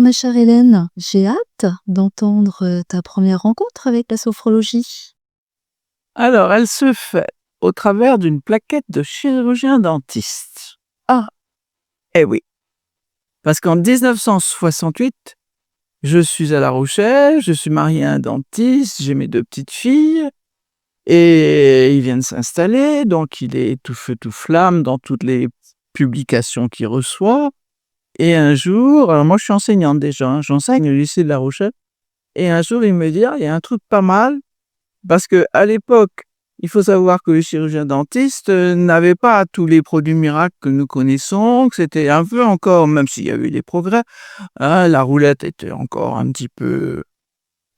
ma chère Hélène. J'ai hâte d'entendre ta première rencontre avec la sophrologie. Alors, elle se fait au travers d'une plaquette de chirurgien-dentiste. Ah, Eh oui, parce qu'en 1968, je suis à La Rochelle, je suis marié à un dentiste, j'ai mes 2 petites filles et il vient de s'installer, donc il est tout feu tout flamme dans toutes les publications qu'il reçoit et un jour, alors moi je suis enseignante déjà, hein, j'enseigne au lycée de La Rochelle et un jour il me dit: «Ah, il y a un truc pas mal». Parce qu'à l'époque, il faut savoir que le chirurgien dentiste, n'avait pas tous les produits miracles que nous connaissons, que c'était un peu encore, même s'il y a eu des progrès, hein, la roulette était encore un petit peu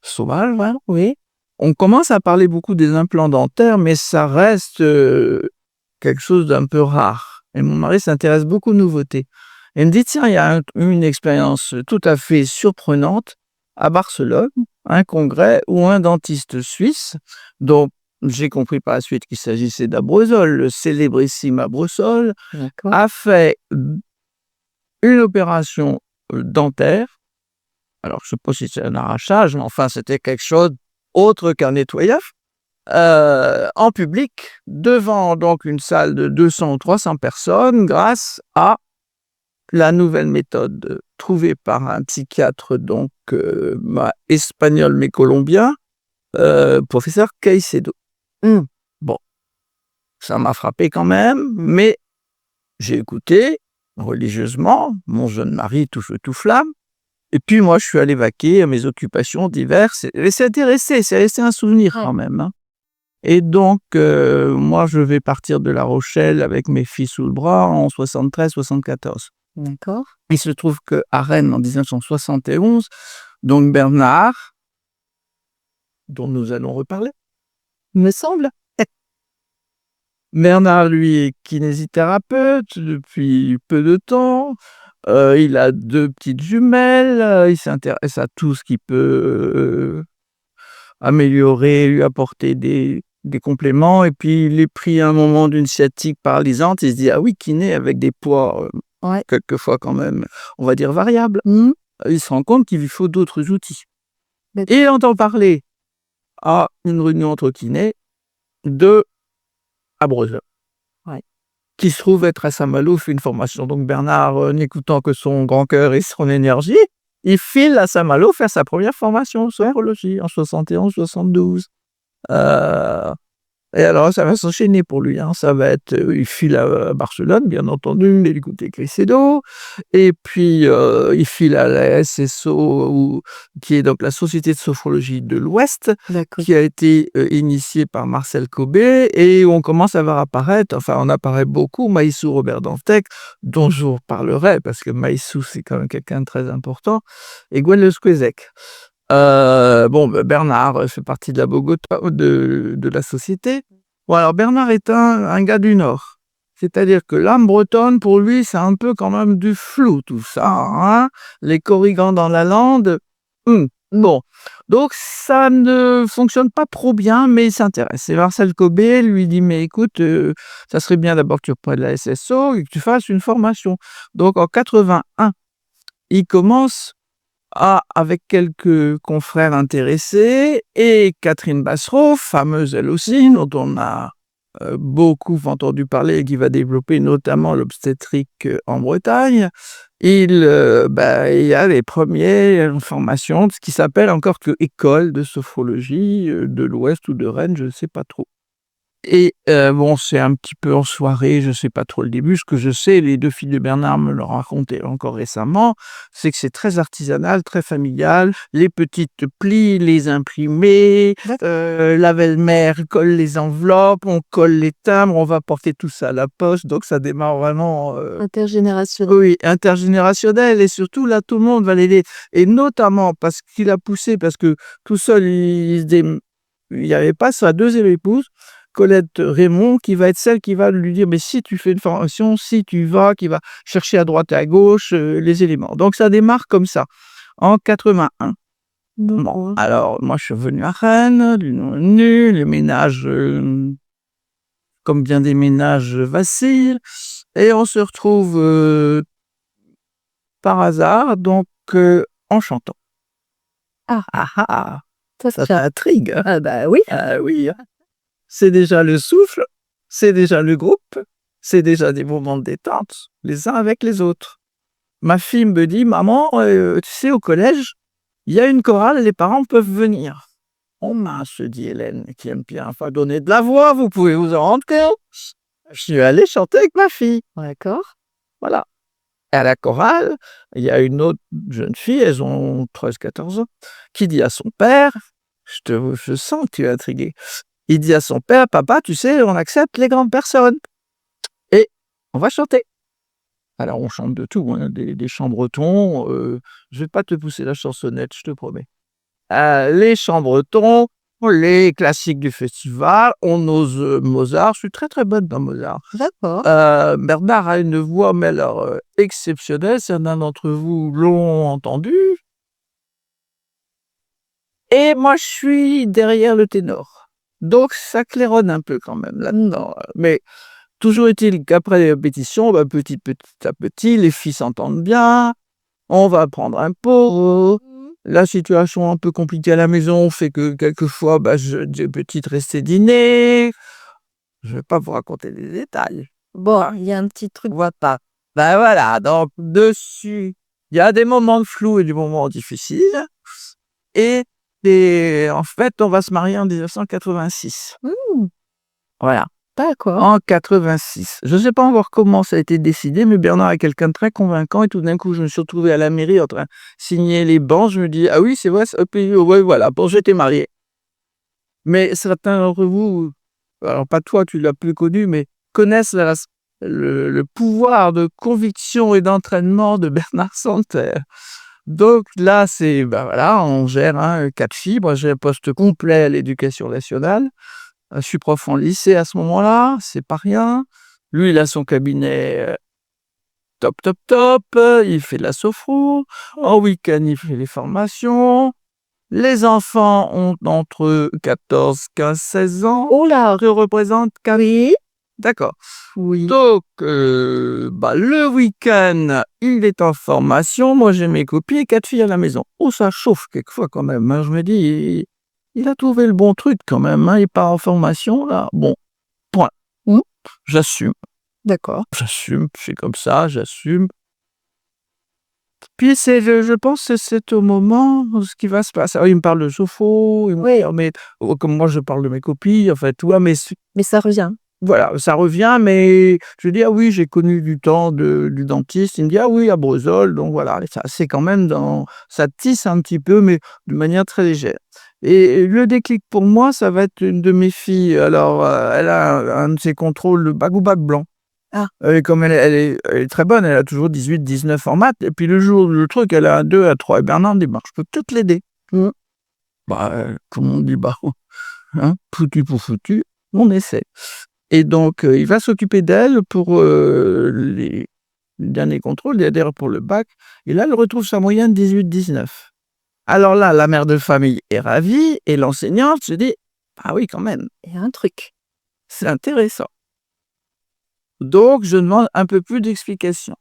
sauvage, hein, oui. On commence à parler beaucoup des implants dentaires, mais ça reste, quelque chose d'un peu rare et mon mari s'intéresse beaucoup aux nouveautés. Il me dit: «Tiens, il y a une expérience tout à fait surprenante à Barcelone, un congrès où un dentiste suisse, dont j'ai compris par la suite qu'il s'agissait d'Abrosol, le célébrissime Abrosol, d'accord. a fait une opération, dentaire». Alors je sais pas si c'est un arrachage, mais enfin c'était quelque chose autre qu'un nettoyage, en public, devant donc une salle de 200 ou 300 personnes, grâce à la nouvelle méthode, trouvée par un psychiatre donc, espagnol mais colombien, professeur Caicedo. Mmh. Bon, ça m'a frappé quand même, mais j'ai écouté religieusement, mon jeune mari tout feu tout flamme et puis moi je suis allé vaquer à mes occupations diverses et c'est resté un souvenir quand même, hein. Et donc, moi je vais partir de La Rochelle avec mes filles sous le bras en 73-74. D'accord. Il se trouve qu'à Rennes en 1971, donc Bernard, dont nous allons reparler, me semble. Bernard, lui, est kinésithérapeute depuis peu de temps. Il a 2 petites jumelles, il s'intéresse à tout ce qui peut, améliorer, lui apporter des compléments et puis il est pris à un moment d'une sciatique paralysante, il se dit: «Ah oui, kiné avec des poids, Ouais. quelquefois quand même, on va dire variables». Mmh. Il se rend compte qu'il lui faut d'autres outils Beh, et il entend parler à une réunion entre kinés de Abreuzel, ouais. qui se trouve être à Saint-Malo, fait une formation. Donc Bernard, n'écoutant que son grand cœur et son énergie, il file à Saint-Malo faire sa première formation en sophrologie en 71-72. Heu Et alors ça va s'enchaîner pour lui, hein. Ça va être, il file à Barcelone, bien entendu, il écoute Caicedo et puis, il file à la SSO ou qui est donc la Société de sophrologie de l'Ouest, D'accord. qui a été, initiée par Marcel Cobet et où on commence à voir apparaître, enfin on apparaît beaucoup, Maïssou Robert Dantec, dont je vous reparlerai parce que Maïssou c'est quand même quelqu'un de très important et Gwen Le Squeuzec. Bon, Bernard, fait partie de la Bogota de la société. Bon alors Bernard est un gars du Nord. C'est-à-dire que l'âme bretonne pour lui, c'est un peu quand même du flou tout ça, hein. Les Corrigans dans la lande, bon. Donc ça ne fonctionne pas trop bien, mais il s'intéresse et Marcel Cobet lui dit: «Mais écoute, ça serait bien d'abord que tu reprennes la SSO et que tu fasses une formation». Donc en 81, il commence avec quelques confrères intéressés et Catherine Bassereau, fameuse elle aussi, dont on a, beaucoup entendu parler et qui va développer notamment l'obstétrique, en Bretagne. Il y a les premières formations de ce qui s'appelle encore que école de sophrologie, de l'Ouest ou de Rennes, je ne sais pas trop. Et bon, c'est un petit peu en soirée, je sais pas trop le début. Ce que je sais, les 2 filles de Bernard me l'ont raconté encore récemment, c'est que c'est très artisanal, très familial. Les petites plient les imprimés, D'accord. la belle-mère colle les enveloppes, on colle les timbres, on va porter tout ça à la poste, donc ça démarre vraiment, Intergénérationnel. oui, intergénérationnel et surtout là, tout le monde va l'aider et notamment parce qu'il a poussé, parce que tout seul il y avait pas sa 2e épouse, Colette Raymond, qui va être celle qui va lui dire: «Mais si tu fais une formation, si tu vas», qui va chercher à droite et à gauche, les éléments. Donc ça démarre comme ça, en 81. Bon, D'accord. alors moi je suis revenu à Rennes, lui non revenu, les ménages, comme bien des ménages, vacillent et on se retrouve, par hasard donc, en chantant. Ah. Ah ah! Ça Ça t'intrigue, hein? ah bah oui. Ah oui, hein. C'est déjà le souffle, c'est déjà le groupe, c'est déjà des moments de détente, les uns avec les autres. Ma fille me dit: «Maman, tu sais, au collège, il y a une chorale, les parents peuvent venir». «Oh mince», se dit Hélène, qui aime bien enfin donner de la voix, vous pouvez vous en rendre compte. Je suis allé chanter avec ma fille, D'accord. voilà. Et à la chorale, il y a une autre jeune fille, elles ont 13-14 ans, qui dit à son père, je sens que tu es intrigué. Il dit à son père: «Papa, tu sais, on accepte les grandes personnes et on va chanter». Alors on chante de tout, hein, des chants bretons, je vais pas te pousser la chansonnette, je te promets. Les chants bretons, les classiques du festival, on ose, Mozart, je suis très, très bonne dans Mozart. D'accord. Bernard a une voix, mais alors, exceptionnelle, certains d'entre vous l'ont entendu. Et moi, je suis derrière le ténor. Donc ça claironne un peu quand même là-dedans, mais toujours est-il qu'après les répétitions, bah, petit à petit, les filles s'entendent bien, on va prendre un pot. La situation un peu compliquée à la maison fait que quelquefois, bah, j'ai petite restée dîner. Je vais pas vous raconter des détails. Bon, il y a un petit truc. Voilà. Bah, voilà, donc dessus, il y a des moments de flou et des moments difficiles et en fait, on va se marier en 1986. Mmh, Voilà. d'accord. En 86. Je ne sais pas encore comment ça a été décidé, mais Bernard est quelqu'un de très convaincant et tout d'un coup, je me suis retrouvé à la mairie en train de signer les bans. Je me dis: «Ah oui, c'est vrai, ouais, voilà, bon, j'étais marié». Mais certains d'entre vous, alors pas toi, tu l'as plus connu, mais connaissent le pouvoir de conviction et d'entraînement de Bernard Santerre. Donc là, c'est, bah, voilà, on gère, hein, 4 filles. Moi, j'ai un poste complet à l'éducation nationale. Je suis prof en lycée à ce moment-là, c'est pas rien. Lui, il a son cabinet, top, top, top, il fait de la sophro. En week-end, il fait les formations. Les enfants ont entre 14, 15, 16 ans. Oh là! Je représente 4. Oui, D'accord. oui. Donc, bah, le week-end, il est en formation. Moi, j'ai mes copines et 4 filles à la maison. Oh, ça chauffe quelquefois quand même, hein. Je me dis: «Il a trouvé le bon truc quand même, hein, il part en formation là». Bon, point. Mmh, J'assume, d'accord. c'est comme ça, j'assume. Puis je pense que c'est au moment où ce qui va se passer. Il me parle de Sopho, il me Oui, mais comme moi je parle de mes copines, en fait, tu vois? Mais mais ça revient. voilà, ça revient, mais je dis: «Ah oui, j'ai connu du temps du dentiste». Il me dit: «Ah oui, à Brezol», donc voilà, et ça c'est quand même ça tisse un petit peu, mais de manière très légère. Et le déclic pour moi, ça va être une de mes filles. Alors, elle a un de ses contrôles, le bac ou bac blanc. Ah. Et comme elle est très bonne, elle a toujours 18-19 en maths, et puis le truc, elle a un 2, un 3, et Bernard me dit: «Bah, je peux peut-être l'aider». Mmh. Bah, comme on dit, bah, hein, foutu pour foutu, on essaie. Et donc, il va s'occuper d'elle pour, les derniers contrôles, d'ailleurs pour le bac, et là, elle retrouve sa moyenne 18-19. Alors là, la mère de famille est ravie et l'enseignante se dit: «Ah oui, quand même, Il y a un truc. c'est intéressant». Donc je demande un peu plus d'explications.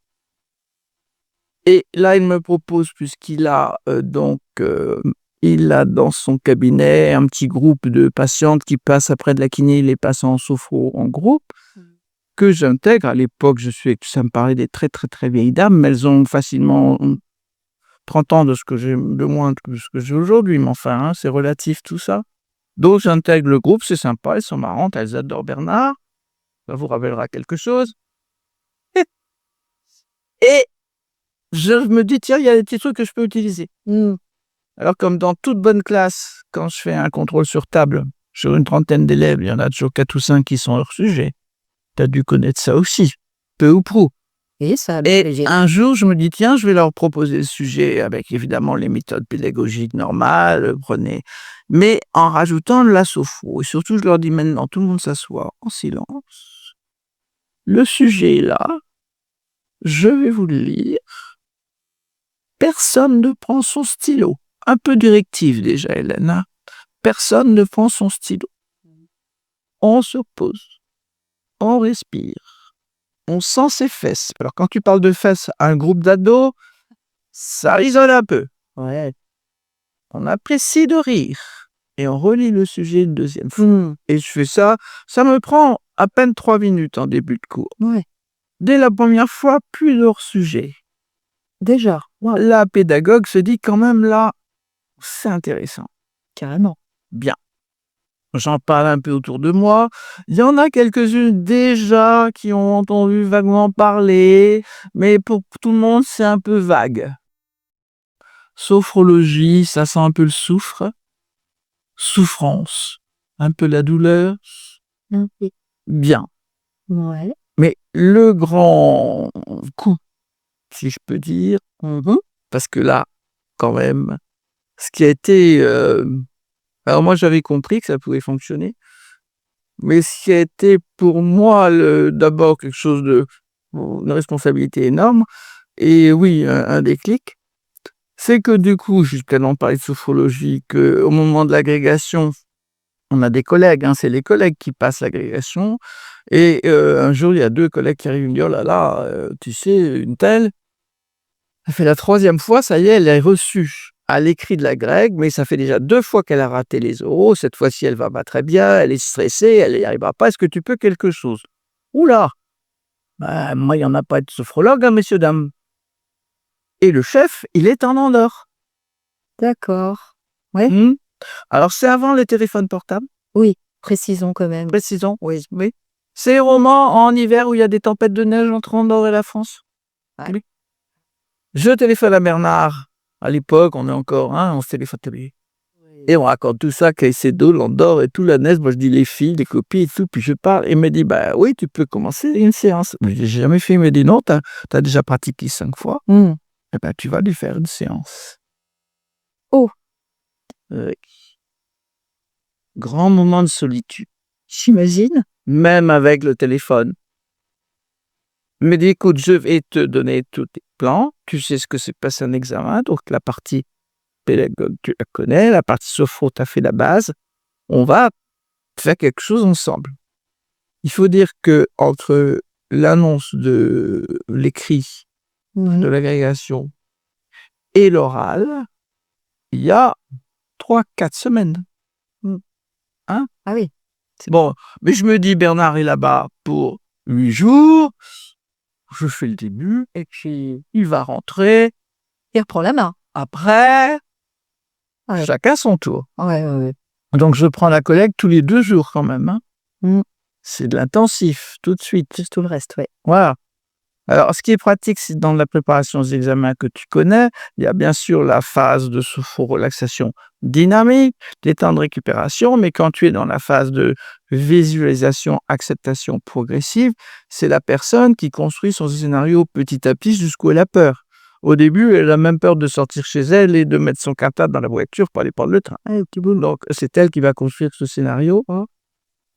Et là, il me propose, puisqu'il a, il a dans son cabinet un petit groupe de patientes qui passent après de la kiné, il les passe en sophro en groupe, que j'intègre. À l'époque, ça me paraît des très, très, très vieilles dames, mais elles ont facilement 30 ans de moins que ce que j'ai aujourd'hui, mais enfin, hein, c'est relatif tout ça. Donc j'intègre le groupe, c'est sympa, elles sont marrantes, elles adorent Bernard, ça vous rappellera quelque chose. Et je me dis: «Tiens, il y a des petits trucs que je peux utiliser». Mmh. Alors comme dans toute bonne classe, quand je fais un contrôle sur table, sur une trentaine d'élèves, il y en a toujours 4 ou 5 qui sont hors sujet. Tu as dû connaître ça aussi, peu ou prou. Et ça a Et léger. un jour, je me dis: «Tiens, je vais leur proposer le sujet avec évidemment les méthodes pédagogiques normales, prenez», mais en rajoutant de la sophro, et surtout je leur dis: «Maintenant, tout le monde s'assoit en silence. Le sujet est là, je vais vous le lire. Personne ne prend son stylo». Un peu directive déjà, Hélène, hein. Personne ne prend son stylo. On se pose, on respire, on sent ses fesses. Alors quand tu parles de fesses à un groupe d'ados, ça résonne un peu. Ouais. On apprécie de rire et on relit le sujet une 2e fois et je fais ça, ça me prend à peine 3 minutes en début de cours. Ouais. Dès la première fois, plus de hors-sujet. Déjà? Waouh! La pédagogue se dit quand même là, c'est intéressant. Carrément. Bien. J'en parle un peu autour de moi. Il y en a quelques-unes déjà qui ont entendu vaguement parler, mais pour tout le monde, c'est un peu vague. Sophrologie, ça sent un peu le soufre. Souffrance, un peu la douleur. OK. Bien. Ouais. Mais le grand coup, si je peux dire, parce que là, quand même, ce qui a été, alors moi j'avais compris que ça pouvait fonctionner, mais ce qui a été pour moi d'abord quelque chose une responsabilité énorme et oui, un déclic, c'est que du coup, jusqu'à n'en parler de sophrologie, qu'au moment de l'agrégation, on a des collègues, c'est les collègues qui passent l'agrégation et un jour, il y a 2 collègues qui arrivent, ils me disent: «Oh là là, tu sais, une telle, ça fait la 3e fois, ça y est, elle est reçue à l'écrit de l'agrég, mais ça fait déjà 2 fois qu'elle a raté les oraux. Cette fois-ci, elle va pas très bien, elle est stressée, elle n'y arrivera pas. Est-ce que tu peux quelque chose?» Ouh là! Bah, moi, il y en a pas de sophrologue, messieurs, dames. Et le chef, il est en Andorre. D'accord. Ouais. Mmh. Alors, c'est avant les téléphones portables, Oui, précisons quand même. précisons, oui, oui. C'est au moment en hiver où il y a des tempêtes de neige entre Andorre et la France. Ouais. Oui. Je téléphone à Bernard. À l'époque, on est encore, on se téléphone et on raconte tout ça, Caicedo, l'Andorre et tout, la neige. Moi, je dis les filles, les copines et tout, puis je parle. Et il me dit: «Bah oui, tu peux commencer une séance». Mais j'ai jamais fait. Il me dit: «Non, t'as déjà pratiqué 5 fois. Eh ben, tu vas lui faire une séance». Oh! Oui. Grand moment de solitude, J'imagine. même avec le téléphone. Il me dit: «Écoute, je vais te donner tous tes plans. Tu sais ce que c'est que passer un examen, donc la partie pédagogue, tu la connais, la partie sophro, tu as fait la base. On va faire quelque chose ensemble». Il faut dire qu'entre l'annonce de l'écrit, de l'agrégation et l'oral, il y a 3-4 semaines. Mmh. Hein? Ah oui. Bon, mais je me dis: «Bernard est là-bas pour 8 jours». Je fais le début et puis il va rentrer. Il reprend la main. Après, Ouais. chacun son tour. Ouais, ouais, ouais. Donc je prends la collègue tous les 2 jours quand même, Mmh. C'est de l'intensif, tout de suite. Plus tout le reste, ouais. Voilà. Alors ce qui est pratique, c'est dans la préparation des examens que tu connais, il y a bien sûr la phase de sophro-relaxation dynamique, des temps de récupération, mais quand tu es dans la phase de visualisation, acceptation progressive, c'est la personne qui construit son scénario petit à petit jusqu'où elle a peur. Au début, elle a même peur de sortir chez elle et de mettre son cartable dans la voiture pour aller prendre le train. Donc c'est elle qui va construire ce scénario.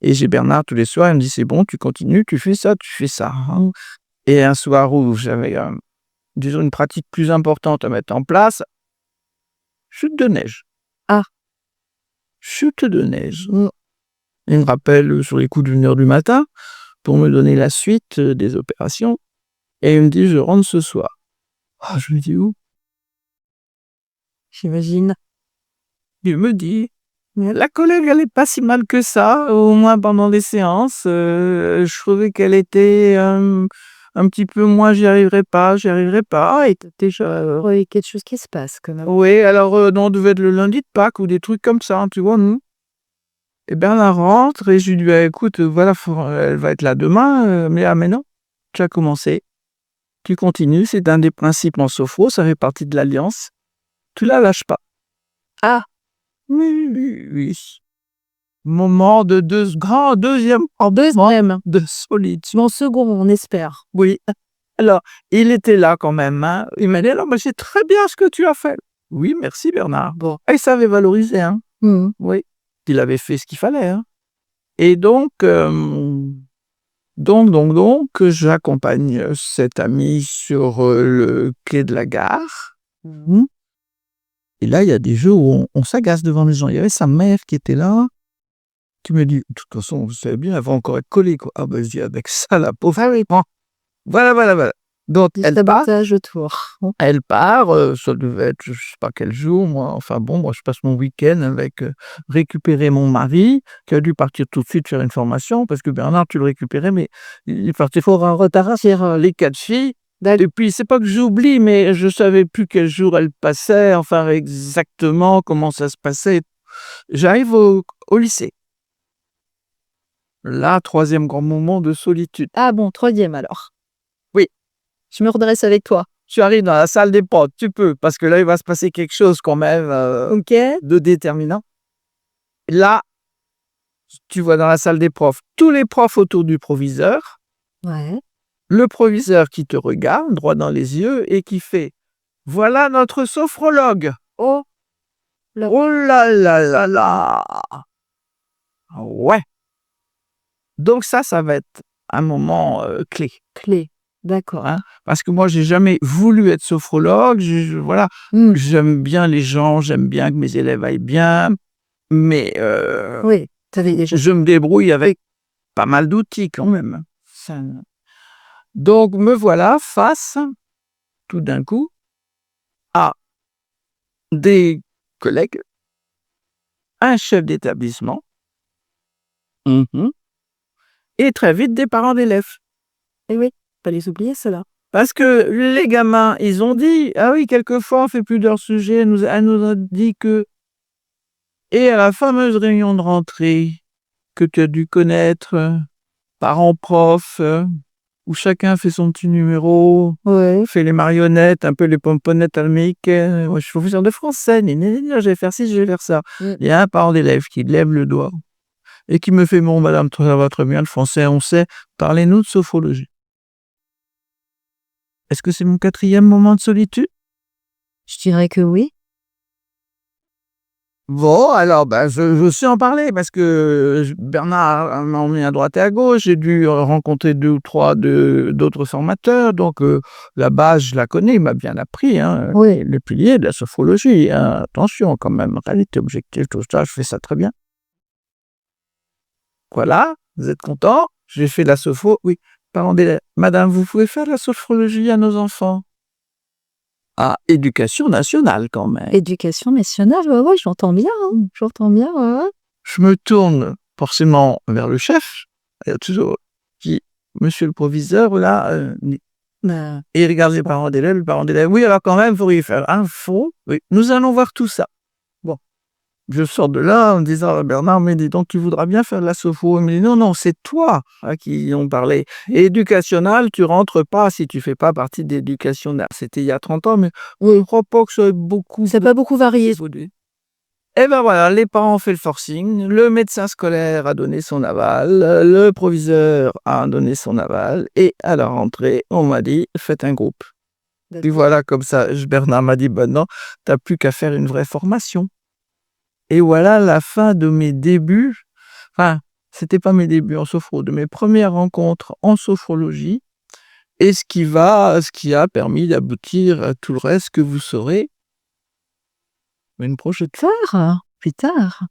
Et j'ai Bernard tous les soirs, il me dit: «C'est bon, tu continues, tu fais ça, tu fais ça». Et un soir où j'avais, disons une pratique plus importante à mettre en place, chute de neige. Ah! Chute de neige. Il me rappelle, sur les coups d'1 heure du matin pour me donner la suite, des opérations et il me dit: «Je rentre ce soir». Ah, je lui dis: «Où?» J'imagine. Il me dit: «Mais la collègue, elle est pas si mal que ça, au moins pendant les séances, je trouvais qu'elle était, un petit peu moins j'y arriverai pas» et Déjà, il y a quelque chose qui se passe quand même. oui, alors, non, devait être le lundi de Pâques ou des trucs comme ça, tu vois? Et Bernard rentre et je lui dis: «Bah, écoute, voilà, elle va être là demain, mais non, tu as commencé, tu continues, c'est un des principes en sophro, ça fait partie de l'alliance, tu la lâches pas». Ah! Oui, oui, oui. Moment de grand 2e En 2e. de solitude. En second, on espère. Oui. Alors, il était là quand même. Il m'a dit: «Non, mais c'est très bien ce que tu as fait». «Oui, merci Bernard». Bon. Et il savait valoriser, Mmh. oui. Il avait fait ce qu'il fallait, et donc, j'accompagne, cet ami sur, le quai de la gare. Et là, il y a des jours où on s'agace devant les gens. Il y avait sa mère qui était là, qui me dit: «De toute façon, vous savez bien, elle va encore être collée, quoi». Ah ben, je dis: «Avec ça, la pauvre, ah oui, bon, voilà, voilà, voilà». Donc Du elle part. sabotage autour. Mmh. Elle part, ça devait être je sais pas quel jour moi, enfin bon, moi je passe mon week-end avec, récupérer mon mari qui a dû partir tout de suite faire une formation parce que Bernard tu le récupérais mais il est parti fort en retard sur, les 4 filles et puis c'est pas que j'oublie mais je savais plus quel jour elles passaient, enfin exactement comment ça se passait. J'arrive au lycée. Là, 3e grand moment de solitude. Ah bon, 3e alors? Oui. Je me redresse avec toi. Tu arrives dans la salle des profs, tu peux, parce que là, il va se passer quelque chose quand même, OK. de déterminant. Là, tu vois dans la salle des profs, tous les profs autour du proviseur, Ouais. le proviseur qui te regarde droit dans les yeux et qui fait: «Voilà notre sophrologue». Oh là. Oh là là là là! Ouais, donc ça va être un moment, clé, Clé. D'accord. hein, parce que moi, j'ai jamais voulu être sophrologue, voilà, Mmh. j'aime bien les gens, j'aime bien que mes élèves aillent bien, mais Oui, tu avais déjà je me débrouille avec pas mal d'outils quand même. Ça donc me voilà face, tout d'un coup, à des collègues, un chef d'établissement, mmh et très vite des parents d'élèves. eh oui, pas les oublier ceux-là. Parce que les gamins, ils ont dit: «Ah oui, quelquefois on fait plus d'heures sujet». Elle nous a dit que et à la fameuse réunion de rentrée que tu as dû connaître, parents profs, où chacun fait son petit numéro, Ouais. fait les marionnettes, un peu les pomponnettes à l'américaine. «Moi, je suis professeur de français, gna gna gna gna, je vais faire ci, je vais faire ça». Mmh. Il y a un parent d'élève qui lève le doigt et qui me fait: «Bon madame, ça va très bien le français, on sait, parlez-nous de sophrologie». Est-ce que c'est mon 4e moment de solitude? Je dirais que oui. Bon, alors, bah, je sais en parler parce que Bernard m'a emmené à droite et à gauche. J'ai dû rencontrer 2 ou 3 d'autres formateurs. Donc, la base, je la connais. Il m'a bien appris, hein, Oui. les piliers de la sophrologie, hein. Attention quand même, réalité, objectif, tout ça, je fais ça très bien. Voilà, vous êtes content? J'ai fait de la sophro. Oui, parents d'élèves. Madame, vous pouvez faire de la sophrologie à nos enfants? Ah, éducation nationale quand même. Éducation nationale, ouais, ouais, j'entends bien, hein. J'entends bien, ouais, ouais. Je me tourne forcément vers le chef, il y a toujours qui: «Monsieur le proviseur, là, Bah, et il regarde les parents d'élèves, le parent d'élève: «Oui, alors quand même, vous pourriez faire un fond, oui, nous allons voir tout ça». Bon, je sors de là en me disant: «Ah Bernard, mais dis donc, tu voudras bien faire de la sophro». Il me dit: «Non, non, c'est toi à qui ils ont parlé. Éducationnel, tu rentres pas si tu fais pas partie d'éducationnel». C'était il y a 30 ans, mais je oui. crois pas que ça ait beaucoup Ça a pas beaucoup varié. évolué. Et ben voilà, les parents ont fait le forcing, le médecin scolaire a donné son aval, le proviseur a donné son aval et à la rentrée, on m'a dit: «Faites un groupe». Puis D'accord. voilà, comme ça, Bernard m'a dit: «Bah non, tu plus qu'à faire une vraie formation». Et voilà la fin de mes débuts, enfin, c'était pas mes débuts en sophro, de mes premières rencontres en sophrologie et ce qui a permis d'aboutir à tout le reste que vous saurez une prochaine fois. Plus tard.